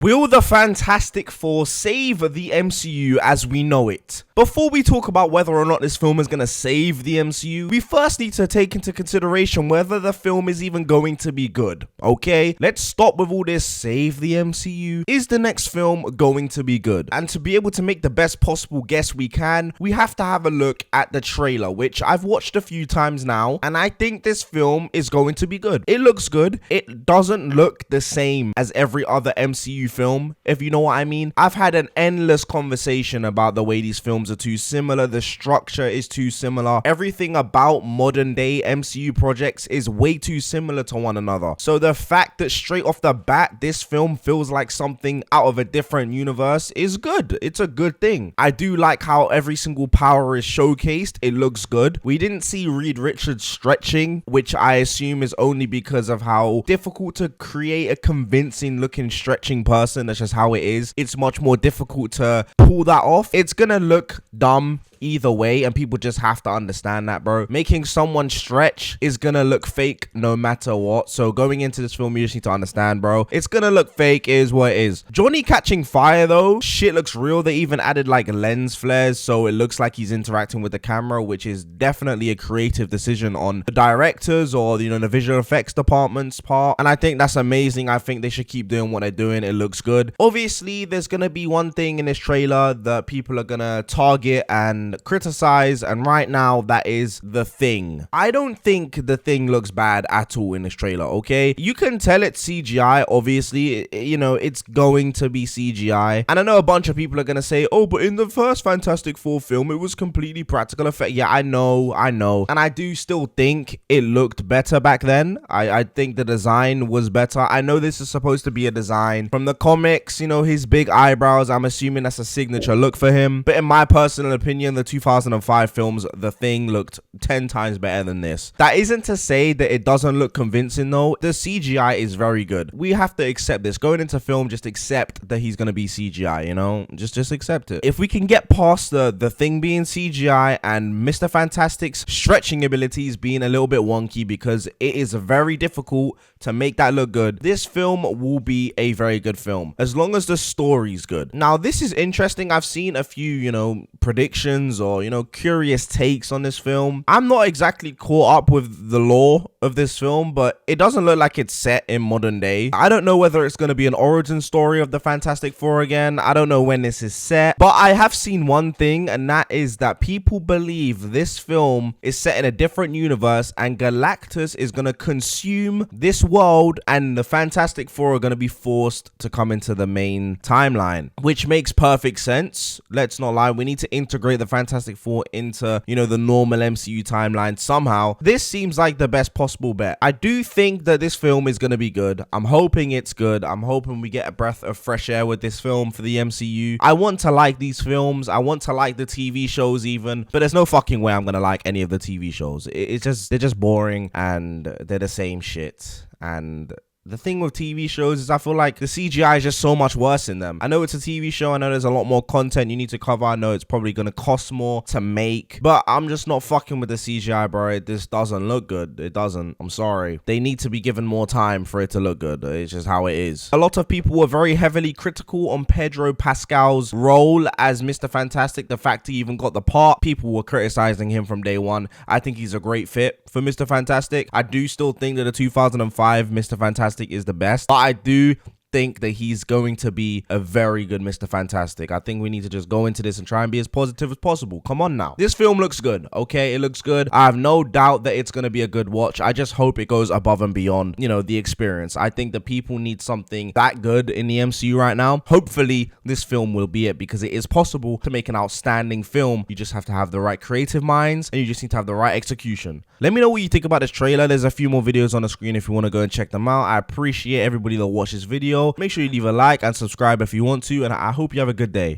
Will the Fantastic Four save the MCU as we know it? Before we talk about whether or not this film is going to save the MCU, we first need to take into consideration whether the film is even going to be good, okay? Let's stop with all this save the MCU. Is the next film going to be good? And to be able to make the best possible guess we can, we have to have a look at the trailer, which I've watched a few times now, and I think this film is going to be good. It looks good. It doesn't look the same as every other MCU film, if you know what I mean. I've had an endless conversation about the way these films are too similar, the structure is too similar, everything about modern day MCU projects is way too similar to one another. So the fact that straight off the bat this film feels like something out of a different universe is good. It's a good thing. I do like how every single power is showcased. It looks good. We didn't see Reed Richards stretching, which I assume is only because of how difficult to create a convincing looking stretching person. That's just how it is. It's much more difficult to pull that off. It's gonna look dumb either way, and people just have to understand that, bro. Making someone stretch is gonna look fake no matter what. So going into this film, you just need to understand, bro, it's gonna look fake, is what it is. Johnny catching fire though, shit looks real. They even added like lens flares, so it looks like he's interacting with the camera, which is definitely a creative decision on the directors or, you know, the visual effects department's part, and I think that's amazing. I think they should keep doing what they're doing. It looks good. Obviously there's gonna be one thing in this trailer that people are gonna target and criticize, and right now that is The Thing. I don't think The Thing looks bad at all in this trailer, okay? You can tell it's CGI, obviously, you know, it's going to be CGI, and I know a bunch of people are gonna say, oh, but in the first Fantastic Four film it was completely practical effect. Yeah, I know, and I do still think it looked better back then. I think the design was better. I know this is supposed to be a design from the comics, you know, his big eyebrows, I'm assuming that's a signature look for him, but in my personal opinion, the 2005 films, The Thing looked 10 times better than this. That isn't to say that it doesn't look convincing though. The CGI is very good. We have to accept this. Going into film, just accept that he's gonna be CGI, you know? Just accept it. If we can get past the Thing being CGI and Mr. Fantastic's stretching abilities being a little bit wonky, because it is very difficult to make that look good, this film will be a very good film, as long as the story's good. Now, this is interesting. I've seen a few, you know, predictions or, you know, curious takes on this film. I'm not exactly caught up with the lore of this film, but it doesn't look like it's set in modern day. I don't know whether it's going to be an origin story of the Fantastic Four again. I don't know when this is set, but I have seen one thing, and that is that people believe this film is set in a different universe and Galactus is going to consume this world and the Fantastic Four are going to be forced to come into the main timeline, which makes perfect sense. Let's not lie, we need to integrate the Fantastic Four into, you know, the normal MCU timeline somehow. This seems like the best possible bet. I do think that this film is going to be good. I'm hoping it's good. I'm hoping we get a breath of fresh air with this film for the MCU. I want to like these films. I want to like the TV shows even, but there's no fucking way I'm going to like any of the TV shows. They're just boring and they're the same shit. And the thing with TV shows is I feel like the CGI is just so much worse in them. I know it's a TV show. I know there's a lot more content you need to cover. I know it's probably going to cost more to make, but I'm just not fucking with the CGI, bro. This doesn't look good. It doesn't. I'm sorry. They need to be given more time for it to look good. It's just how it is. A lot of people were very heavily critical on Pedro Pascal's role as Mr. Fantastic. The fact he even got the part, people were criticizing him from day one. I think he's a great fit for Mr. Fantastic. I do still think that the 2005 Mr. Fantastic is the best, but I do think that he's going to be a very good Mr. Fantastic. I think we need to just go into this and try and be as positive as possible. Come on now. This film looks good, okay? It looks good. I have no doubt that it's going to be a good watch. I just hope it goes above and beyond, you know, the experience. I think that people need something that good in the MCU right now. Hopefully, this film will be it, because it is possible to make an outstanding film. You just have to have the right creative minds, and you just need to have the right execution. Let me know what you think about this trailer. There's a few more videos on the screen if you want to go and check them out. I appreciate everybody that watched this video. Make sure you leave a like and subscribe if you want to, and I hope you have a good day.